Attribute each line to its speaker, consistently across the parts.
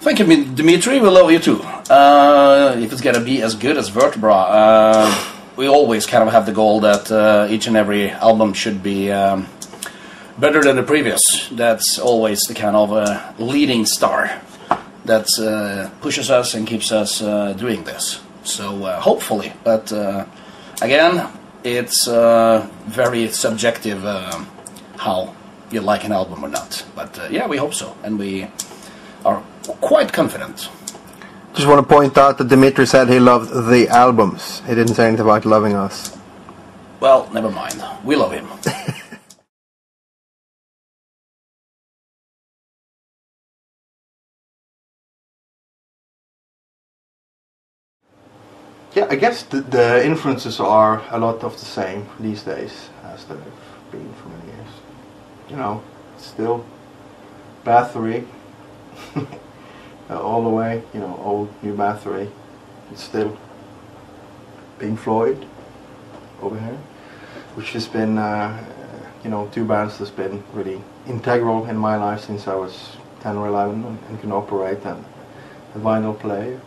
Speaker 1: Thank you, Dimitri. We love you too. If it's gonna be as good as Vertebra, we always kind of have the goal that each and every album should be better than the previous. That's always the kind of leading star that pushes us and keeps us doing this. So hopefully, but again, it's very subjective how you like an album or not. But yeah, we hope so, and we are quite confident.
Speaker 2: Just want to point out that Dimitri said he loved the albums. He didn't say anything about loving us.
Speaker 1: Well, never mind. We love him.
Speaker 2: Yeah, I guess the influences are a lot of the same these days as they've been for many years. You know, still Bathory all the way, you know, old, new Bathory. It's still Pink Floyd over here, which has been, you know, two bands that's been really integral in my life since I was 10 or 11 and can operate a vinyl player.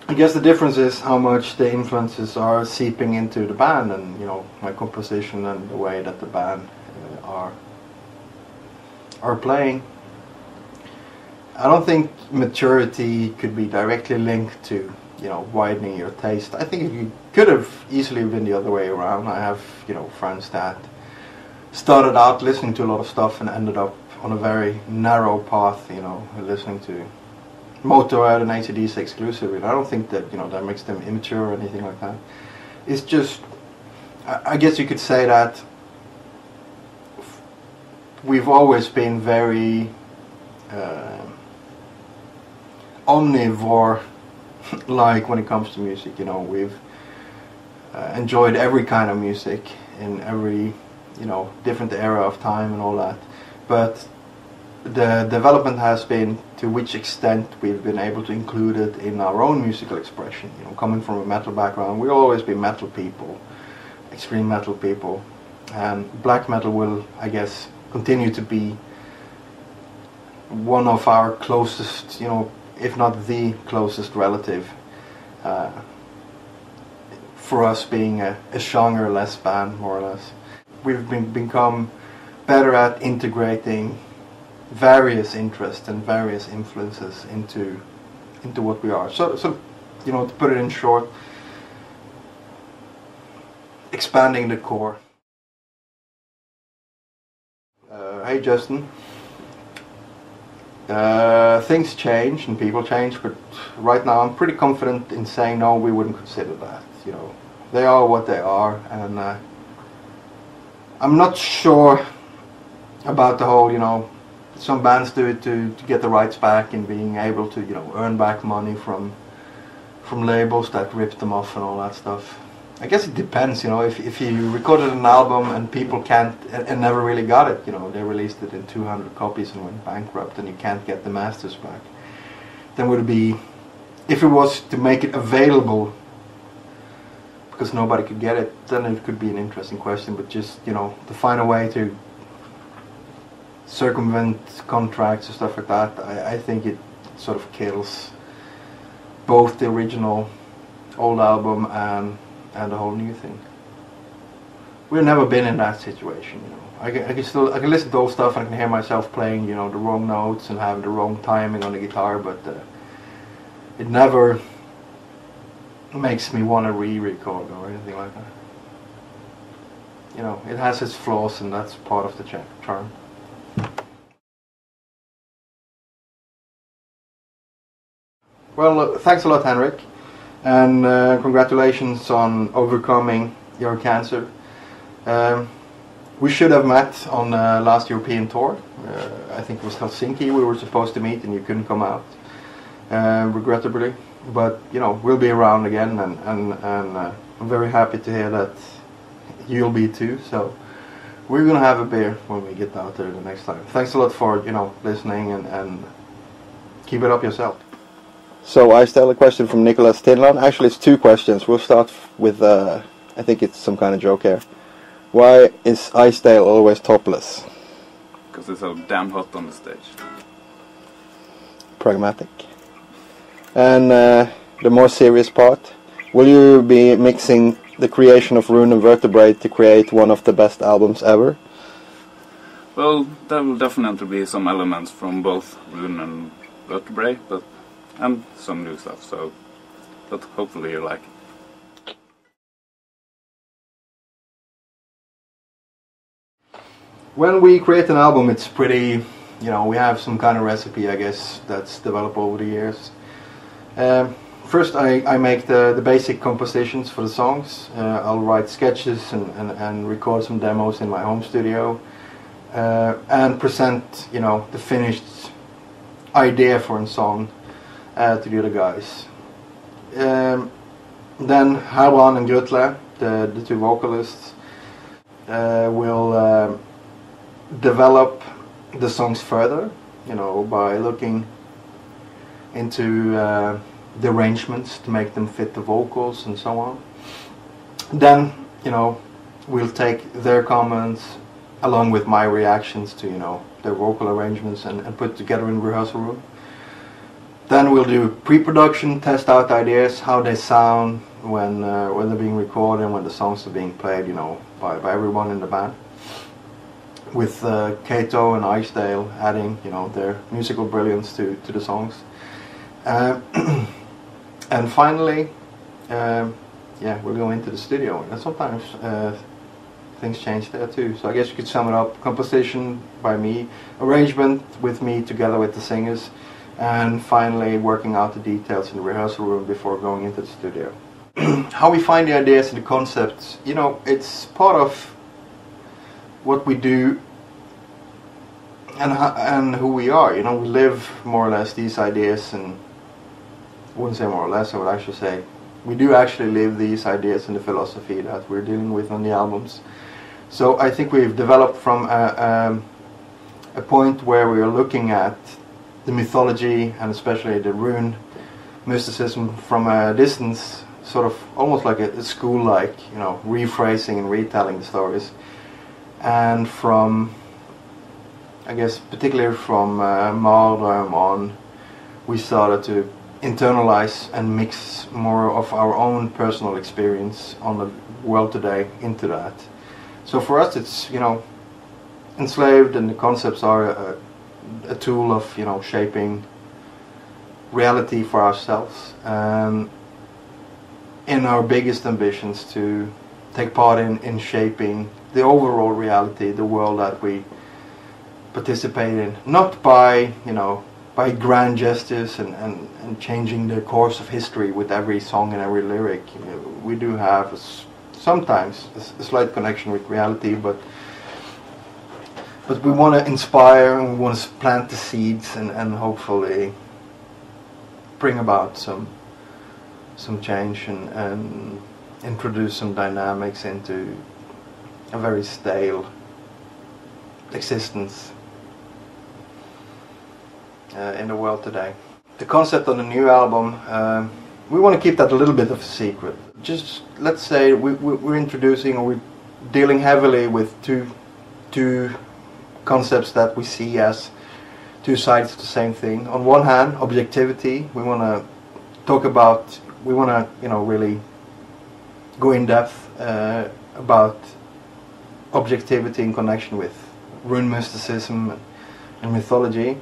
Speaker 2: I guess the difference is how much the influences are seeping into the band, and you know, my composition and the way that the band are playing. I don't think maturity could be directly linked to, you know, widening your taste. I think it could have easily been the other way around. I have, you know, friends that started out listening to a lot of stuff and ended up on a very narrow path, you know, listening to Motorhead and AC/DC exclusively. I don't think that, you know, that makes them immature or anything like that. It's just, I guess you could say that we've always been very omnivore, like when it comes to music. You know, we've enjoyed every kind of music in every, you know, different era of time and all that. But the development has been to which extent we've been able to include it in our own musical expression. You know, coming from a metal background, we've always been metal people, extreme metal people, and black metal will, I guess, continue to be one of our closest, you know, if not the closest relative, for us being a genre-less band, more or less. We've become better at integrating various interests and various influences into what we are. So you know, to put it in short, expanding the core. Hey Justin, things change and people change, but right now I'm pretty confident in saying no, we wouldn't consider that. You know, they are what they are, and I'm not sure about the whole, you know, some bands do it to get the rights back and being able to, you know, earn back money from labels that ripped them off and all that stuff. I guess it depends, you know, if you recorded an album and people can't and never really got it, you know, they released it in 200 copies and went bankrupt and you can't get the masters back, then would it be, if it was to make it available because nobody could get it, then it could be an interesting question. But just, you know, to find a way to circumvent contracts and stuff like that, I think it sort of kills both the original old album and the whole new thing. We've never been in that situation, you know. I can listen to old stuff and I can hear myself playing, you know, the wrong notes and having the wrong timing on the guitar, but it never makes me want to re-record or anything like that. You know, it has its flaws and that's part of the charm. Well, thanks a lot, Henrik, and congratulations on overcoming your cancer. We should have met on last European tour. I think it was Helsinki we were supposed to meet and you couldn't come out, regrettably. But, you know, we'll be around again, and I'm very happy to hear that you'll be too. So we're going to have a beer when we get out there the next time. Thanks a lot for, you know, listening, and keep it up yourself. So I still a question from Nicholas Tinland. Actually, it's two questions. We'll start with, I think it's some kind of joke here. Why is Icedale always topless?
Speaker 3: Because it's so damn hot on the stage.
Speaker 2: pragmatic. And the more serious part, will you be mixing the creation of Rune and Vertebrae to create one of the best albums ever?
Speaker 3: Well, there will definitely be some elements from both Rune and Vertebrae, and some new stuff, so but hopefully you like it.
Speaker 2: When we create an album, it's pretty, we have some kind of recipe, I guess, that's developed over the years. First, I make the basic compositions for the songs. I'll write sketches and record some demos in my home studio, and present, the finished idea for a song to the other guys. Then Herman and Grutle, the two vocalists, will develop the songs further, by looking into the arrangements to make them fit the vocals and so on. Then, we'll take their comments along with my reactions to, their vocal arrangements and put together in the rehearsal room. Then we'll do pre-production, test out ideas, how they sound when they're being recorded and when the songs are being played, by everyone in the band. With Kato and Icedale adding, their musical brilliance to the songs. And finally, we'll go into the studio. And sometimes things change there too. So I guess you could sum it up: composition by me, arrangement with me together with the singers, and finally working out the details in the rehearsal room before going into the studio. How we find the ideas and the concepts, it's part of what we do and who we are. We live more or less these ideas, and I wouldn't say more or less, I would actually say we do actually live these ideas and the philosophy that we're dealing with on the albums. So I think we've developed from a point where we are looking at the mythology and especially the rune mysticism from a distance, sort of almost like a school-like, rephrasing and retelling the stories. And from, I guess, particularly from Mardröm on, we started to internalize and mix more of our own personal experience on the world today into that. So for us, it's, Enslaved and the concepts are a tool of, shaping reality for ourselves, in our biggest ambitions to take part in shaping the overall reality, the world that we participate in, not by, by grand gestures and changing the course of history with every song and every lyric. We do have sometimes a slight connection with reality, but we want to inspire and we want to plant the seeds and hopefully bring about some change and introduce some dynamics into a very stale existence in the world today. The concept on the new album, we want to keep that a little bit of a secret. Just let's say we're introducing, or we're dealing heavily with two concepts that we see as two sides of the same thing. On one hand, objectivity. We want to talk about, we want to really go in depth about objectivity in connection with rune mysticism and mythology.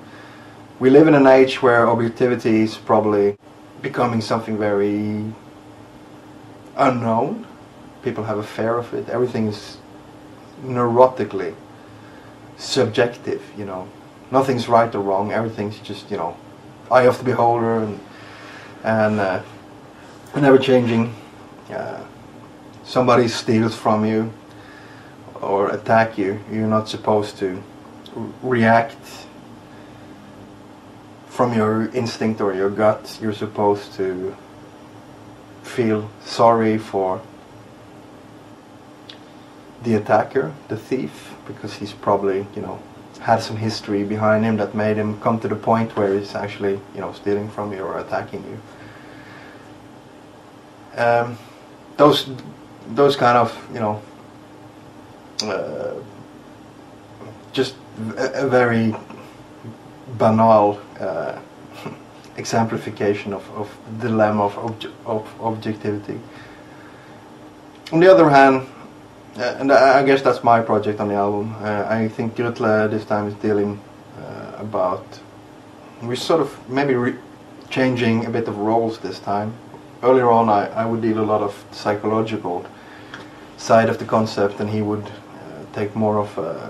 Speaker 2: We live in an age where objectivity is probably becoming something very unknown. People have a fear of it. Everything is neurotically subjective, Nothing's right or wrong. Everything's just, eye of the beholder and never changing. Somebody steals from you or attack you. You're not supposed to react from your instinct or your gut. You're supposed to feel sorry for the attacker, the thief, because he's probably, had some history behind him that made him come to the point where he's actually, stealing from you or attacking you. Those kind of, just a very banal exemplification of the dilemma of objectivity. On the other hand, and I guess that's my project on the album, I think Grutle this time is dealing about, we're sort of maybe changing a bit of roles this time. Earlier on I would deal a lot of psychological side of the concept, and he would take more of a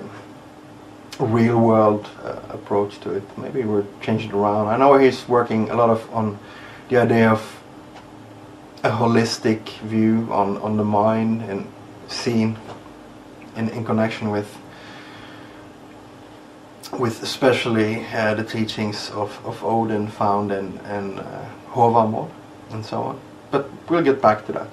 Speaker 2: real world approach to it. Maybe we're changing it around. I know he's working a lot on the idea of a holistic view on the mind and seen in connection with especially the teachings of Odin found in Håvamål and so on. But we'll get back to that.